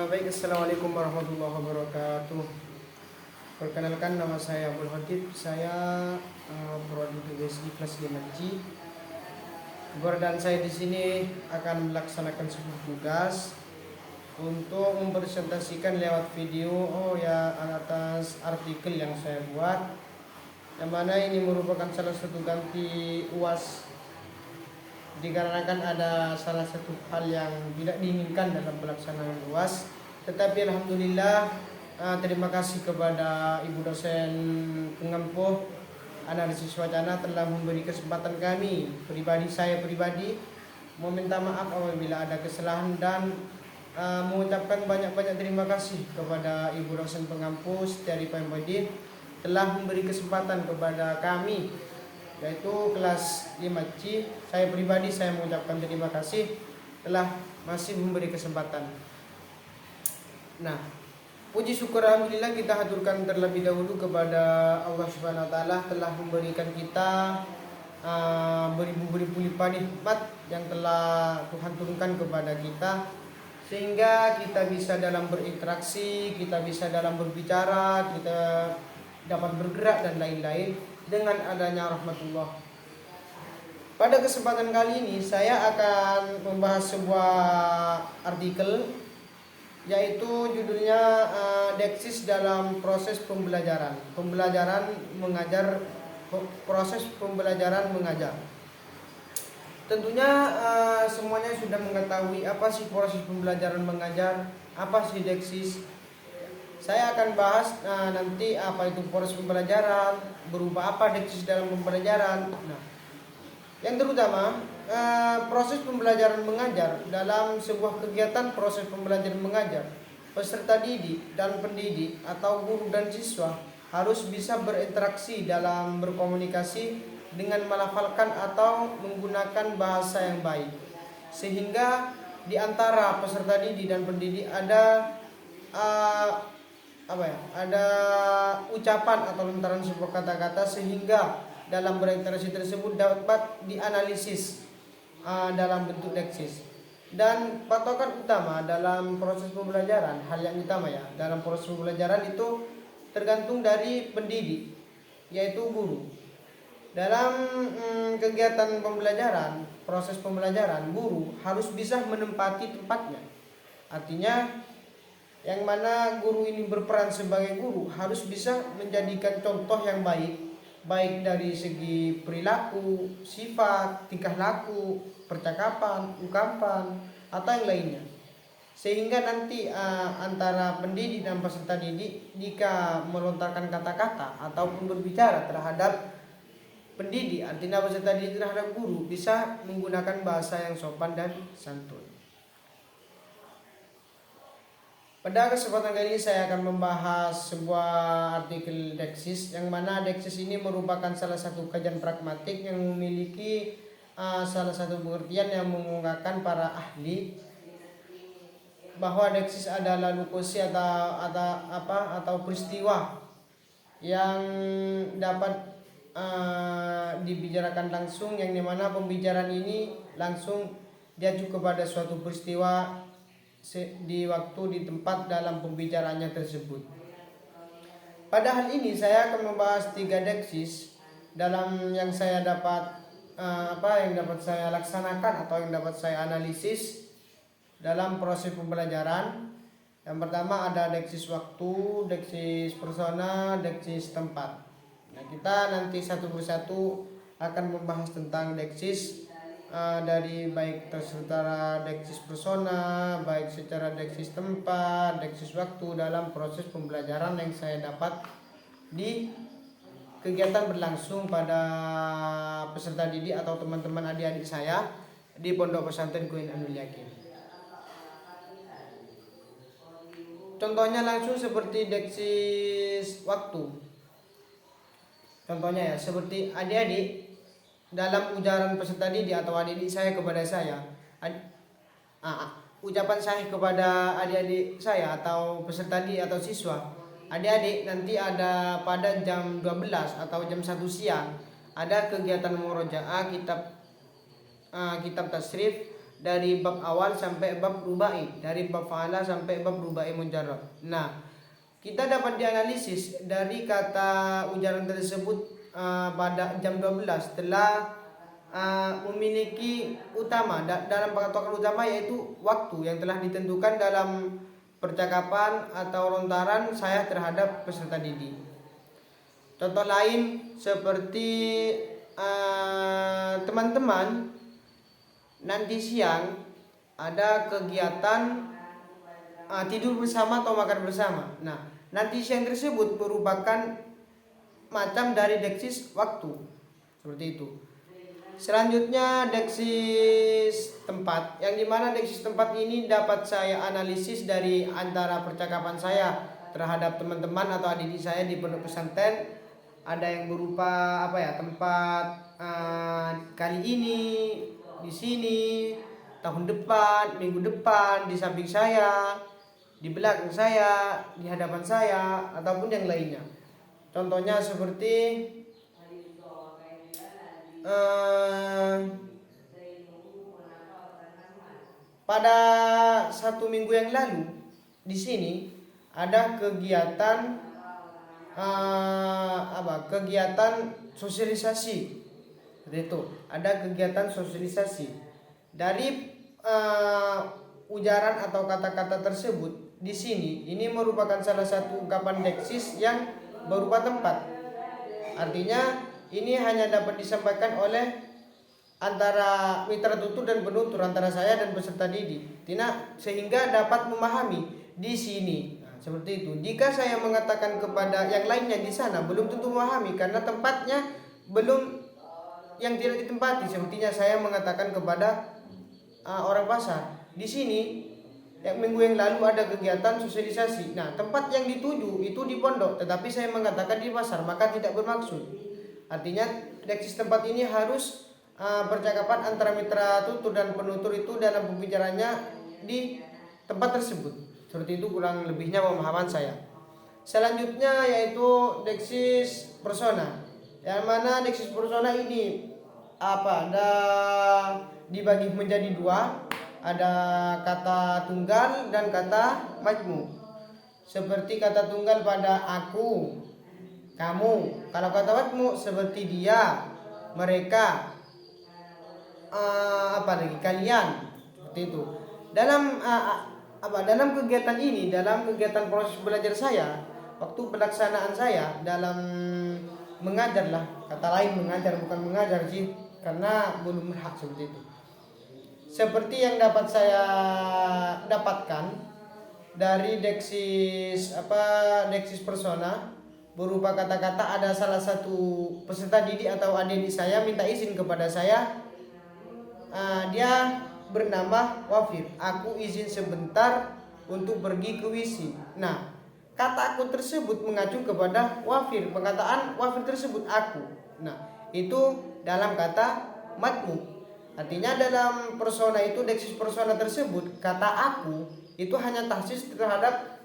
Baik, Assalamualaikum warahmatullahi wabarakatuh. Perkenalkan, nama saya Abdul Khatib. Saya prodi geodesi kelas 5G. Keberadaan saya di sini akan melaksanakan sebuah tugas untuk mempresentasikan lewat video atas artikel yang saya buat, yang mana ini merupakan salah satu ganti UAS, dikarenakan ada salah satu hal yang tidak diinginkan dalam pelaksanaan UAS. Tetapi alhamdulillah, terima kasih kepada ibu dosen pengampu analisis wacana telah memberi kesempatan kami saya pribadi meminta maaf apabila ada kesalahan dan mengucapkan banyak-banyak terima kasih kepada ibu dosen pengampu dari PMPD telah memberi kesempatan kepada kami, yaitu kelas 5C. Saya pribadi saya mengucapkan terima kasih telah masih memberi kesempatan. Nah, puji syukur alhamdulillah kita haturkan terlebih dahulu kepada Allah Subhanahu wa taala telah memberikan kita beribu-ribu lipat nikmat yang telah Tuhan turunkan kepada kita, sehingga kita bisa dalam berinteraksi, kita bisa dalam berbicara, kita dapat bergerak dan lain-lain dengan adanya rahmatullah. Pada kesempatan kali ini saya akan membahas sebuah artikel, yaitu judulnya Deksis dalam proses pembelajaran mengajar, proses pembelajaran mengajar. Tentunya semuanya sudah mengetahui apa sih proses pembelajaran mengajar, apa sih Deksis. Saya akan bahas nanti apa itu proses pembelajaran, berupa apa Deksis dalam pembelajaran. Nah, yang terutama proses pembelajaran mengajar dalam sebuah kegiatan proses pembelajaran mengajar, peserta didik dan pendidik atau guru dan siswa harus bisa berinteraksi dalam berkomunikasi dengan melafalkan atau menggunakan bahasa yang baik, sehingga di antara peserta didik dan pendidik ada ada ucapan atau lontaran sebuah kata-kata, sehingga dalam berinteraksi tersebut dapat dianalisis dalam bentuk Deksis. Dan patokan utama dalam proses pembelajaran, hal yang utama ya dalam proses pembelajaran itu tergantung dari pendidik, yaitu guru. Dalam kegiatan pembelajaran, proses pembelajaran, guru harus bisa menempati tempatnya. Artinya yang mana guru ini berperan sebagai guru harus bisa menjadikan contoh yang baik dari segi perilaku, sifat, tingkah laku, percakapan, ungkapan, atau yang lainnya. Sehingga nanti antara pendidik dan peserta didik jika melontarkan kata-kata ataupun berbicara terhadap pendidik, artinya peserta didik terhadap guru, bisa menggunakan bahasa yang sopan dan santun. Pada kesempatan kali ini saya akan membahas sebuah artikel Deksis, yang mana Deksis ini merupakan salah satu kajian pragmatik yang memiliki salah satu pengertian yang mengungkapkan para ahli bahwa Deksis adalah lokasi atau peristiwa yang dapat dibicarakan langsung, yang dimana pembicaraan ini langsung diacu kepada suatu peristiwa di waktu, di tempat dalam pembicaraannya tersebut. Pada hal ini saya akan membahas 3 Deksis dalam yang saya dapat yang dapat saya laksanakan atau yang dapat saya analisis dalam proses pembelajaran. Yang pertama ada Deksis waktu, Deksis persona, Deksis tempat. Nah, kita nanti satu persatu akan membahas tentang Deksis dari baik secara Deksis persona, baik secara Deksis tempat, Deksis waktu dalam proses pembelajaran yang saya dapat di kegiatan berlangsung pada peserta didik atau teman-teman adik-adik saya di Pondok Pesantren Queen Ainul Yakin. Contohnya langsung seperti Deksis waktu. Contohnya ya, seperti adik-adik dalam ujaran peserta didik atau adik-adik saya kepada saya, ucapan saya kepada adik-adik saya atau peserta didik atau siswa, adik-adik nanti ada pada jam 12 atau jam 1 siang ada kegiatan murojaah kitab tasrif dari bab awal sampai bab rubai, dari bab fa'ala sampai bab rubai mujarrad. Nah, kita dapat dianalisis dari kata ujaran tersebut pada jam 12 telah memiliki utama dalam patokan utama, yaitu waktu yang telah ditentukan dalam percakapan atau lontaran saya terhadap peserta didik. Contoh lain seperti teman-teman nanti siang ada kegiatan tidur bersama atau makan bersama. Nah, nanti siang tersebut merupakan macam dari deksis waktu, seperti itu. Selanjutnya deksis tempat, yang dimana deksis tempat ini dapat saya analisis dari antara percakapan saya terhadap teman-teman atau adik saya di pondok pesantren. Ada yang berupa tempat kali ini, di sini, tahun depan, minggu depan, di samping saya, di belakang saya, di hadapan saya, ataupun yang lainnya. Contohnya seperti pada 1 minggu yang lalu di sini ada kegiatan kegiatan sosialisasi. Seperti itu. Ada kegiatan sosialisasi. Dari ujaran atau kata-kata tersebut di sini ini merupakan salah satu ungkapan deksis yang berupa tempat. Artinya ini hanya dapat disampaikan oleh antara mitra tutur dan penutur, antara saya dan peserta didik, sehingga dapat memahami di sini. Nah, seperti itu. Jika saya mengatakan kepada yang lainnya di sana, belum tentu memahami karena tempatnya belum yang tidak ditempati. Sepertinya saya mengatakan kepada orang pasar, di sini minggu yang lalu ada kegiatan sosialisasi. Nah, tempat yang dituju itu di pondok, tetapi saya mengatakan di pasar, maka tidak bermaksud. Artinya deksis tempat ini harus percakapan antara mitra tutur dan penutur itu dalam pembicaranya di tempat tersebut. Seperti itu kurang lebihnya pemahaman saya. Selanjutnya yaitu deksis persona, yang mana deksis persona ini dibagi menjadi 2. Ada kata tunggal dan kata majmu. Seperti kata tunggal pada aku, kamu. Kalau kata majmu seperti dia, mereka, kalian. Seperti itu. Dalam kegiatan ini, dalam kegiatan proses belajar saya, waktu pelaksanaan saya dalam mengajar lah, kata lain mengajar, bukan mengajar sih, karena belum berhak seperti itu. Seperti yang dapat saya dapatkan dari deksis persona berupa kata-kata, ada salah satu peserta didik atau adik saya minta izin kepada saya. Dia bernama Wafir. Aku izin sebentar untuk pergi ke WC. Nah, kata aku tersebut mengacu kepada Wafir. Perkataan Wafir tersebut aku. Nah, itu dalam kata matmu. Artinya dalam persona itu, deksis persona tersebut, kata aku itu hanya tahsis terhadap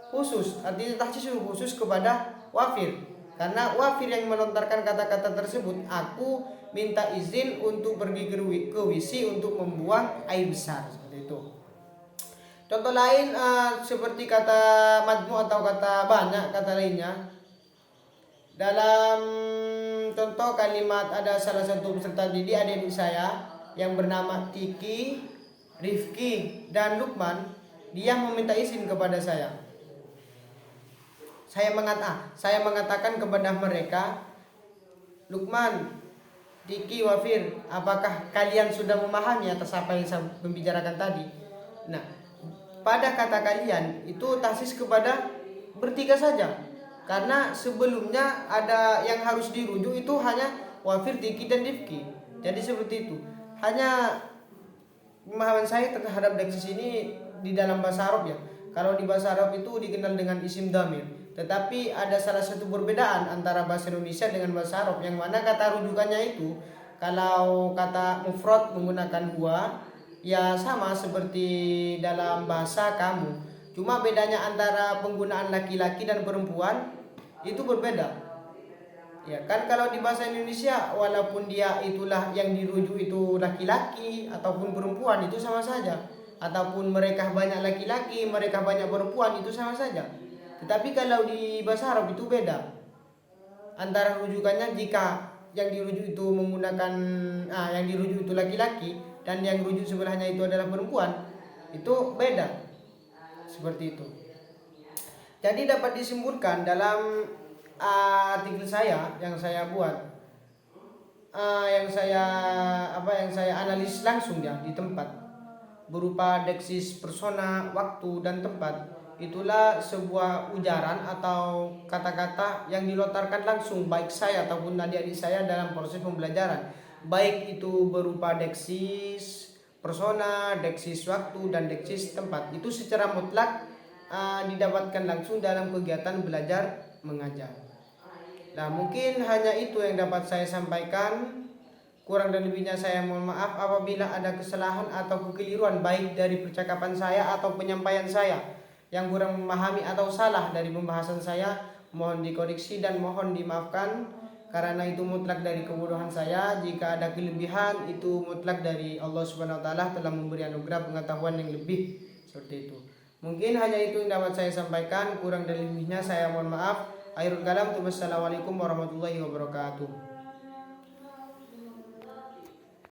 khusus. Artinya tahsis khusus kepada Wafir. Karena Wafir yang melontarkan kata-kata tersebut, aku minta izin untuk pergi ke WC untuk membuang air besar. Seperti itu. Contoh lain seperti kata majmu atau kata banyak, kata lainnya. Dalam contoh kalimat, ada salah satu peserta didik adik saya yang bernama Tiki, Rifki, dan Lukman. Dia meminta izin kepada saya. Saya mengatakan kepada mereka, Lukman, Tiki, Wafir, apakah kalian sudah memahami atas apa yang saya membicarakan tadi? Nah, pada kata kalian itu tahsis kepada bertiga saja. Karena sebelumnya ada yang harus dirujuk itu hanya Wafir, Tiki, dan Rifki. Jadi seperti itu. Hanya pemahaman saya terhadap deksis ini di dalam bahasa Arab ya. Kalau di bahasa Arab itu dikenal dengan isim damir. Tetapi ada salah satu perbedaan antara bahasa Indonesia dengan bahasa Arab, yang mana kata rujukannya itu, kalau kata mufrad menggunakan huwa, ya sama seperti dalam bahasa kamu. Cuma bedanya antara penggunaan laki-laki dan perempuan itu berbeda. Ya kan, kalau di bahasa Indonesia walaupun dia itulah yang dirujuk itu laki-laki ataupun perempuan itu sama saja. Ataupun mereka banyak laki-laki, mereka banyak perempuan itu sama saja. Tetapi kalau di bahasa Arab itu beda. Antara rujukannya jika yang dirujuk itu menggunakan yang dirujuk itu laki-laki dan yang rujuk sebelahnya itu adalah perempuan, itu beda. Seperti itu. Jadi dapat disimpulkan dalam artikel saya yang saya buat, yang saya analis langsung ya di tempat, berupa deksis persona, waktu dan tempat. Itulah sebuah ujaran atau kata-kata yang dilontarkan langsung baik saya ataupun adik-adik saya dalam proses pembelajaran, baik itu berupa deksis persona, deksis waktu dan deksis tempat. Itu secara mutlak didapatkan langsung dalam kegiatan belajar mengajar. Nah, mungkin hanya itu yang dapat saya sampaikan. Kurang dan lebihnya saya mohon maaf apabila ada kesalahan atau kekeliruan baik dari percakapan saya atau penyampaian saya yang kurang memahami atau salah dari pembahasan saya. Mohon dikoreksi dan mohon dimaafkan, karena itu mutlak dari kebodohan saya. Jika ada kelebihan itu mutlak dari Allah Subhanahu wa taala telah memberi anugerah pengetahuan yang lebih. Seperti itu. Mungkin hanya itu yang dapat saya sampaikan. Kurang dan lebihnya saya mohon maaf. Akhirul kalam, wassalamualaikum warahmatullahi wabarakatuh.